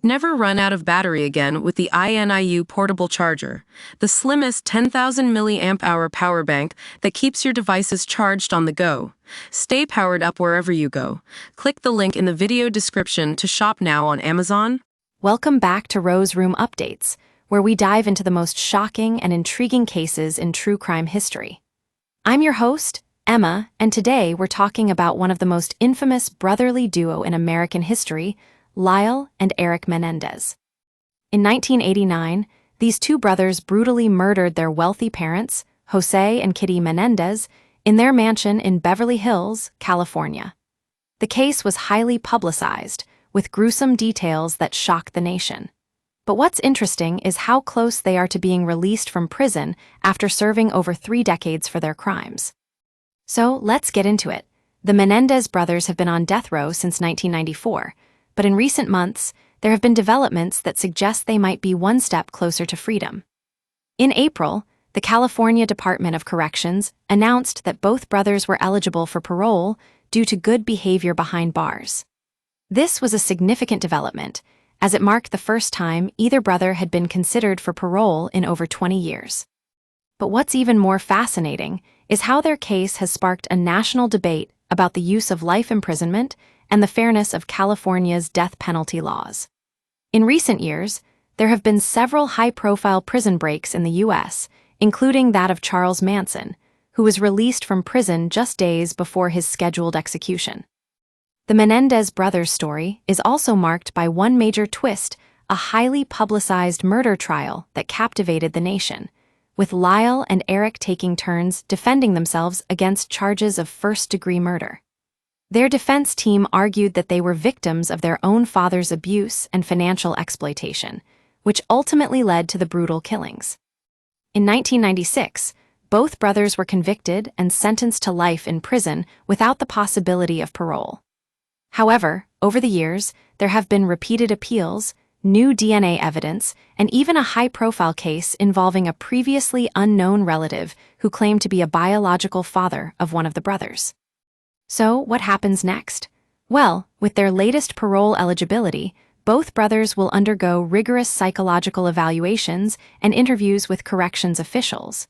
Never run out of battery again with the INIU portable charger, the slimmest 10,000 milliamp hour power bank that keeps your devices charged on the go. Stay powered up wherever you go. Click the link in the video description to shop now on Amazon. Welcome back to Rose Room Updates, where we dive into the most shocking and intriguing cases in true crime history. I'm your host, Emma, and today we're talking about one of the most infamous brotherly duo in American history, Lyle and Erik Menendez. In 1989, these two brothers brutally murdered their wealthy parents, Jose and Kitty Menendez, in their mansion in Beverly Hills, California. The case was highly publicized, with gruesome details that shocked the nation. But what's interesting is how close they are to being released from prison after serving over 3 decades for their crimes. So let's get into it. The Menendez brothers have been on death row since 1994, but in recent months, there have been developments that suggest they might be one step closer to freedom. In April, the California Department of Corrections announced that both brothers were eligible for parole due to good behavior behind bars. This was a significant development, as it marked the first time either brother had been considered for parole in over 20 years. But what's even more fascinating is how their case has sparked a national debate about the use of life imprisonment and the fairness of California's death penalty laws. In recent years, there have been several high-profile prison breaks in the U.S., including that of Charles Manson, who was released from prison just days before his scheduled execution. The Menendez brothers' story is also marked by one major twist, a highly publicized murder trial that captivated the nation, with Lyle and Erik taking turns defending themselves against charges of first-degree murder. Their defense team argued that they were victims of their own father's abuse and financial exploitation, which ultimately led to the brutal killings. In 1996, both brothers were convicted and sentenced to life in prison without the possibility of parole. However, over the years, there have been repeated appeals, new DNA evidence, and even a high-profile case involving a previously unknown relative who claimed to be a biological father of one of the brothers. So, what happens next? Well, with their latest parole eligibility, both brothers will undergo rigorous psychological evaluations and interviews with corrections officials.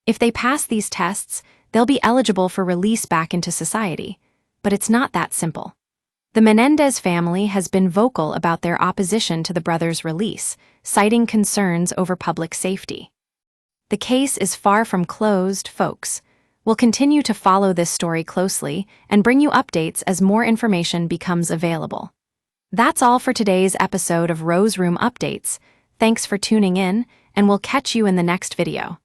If they pass these tests, they'll be eligible for release back into society. But it's not that simple. The Menendez family has been vocal about their opposition to the brothers' release, citing concerns over public safety. The case is far from closed, folks. We'll continue to follow this story closely and bring you updates as more information becomes available. That's all for today's episode of Rose Room Updates. Thanks for tuning in, and we'll catch you in the next video.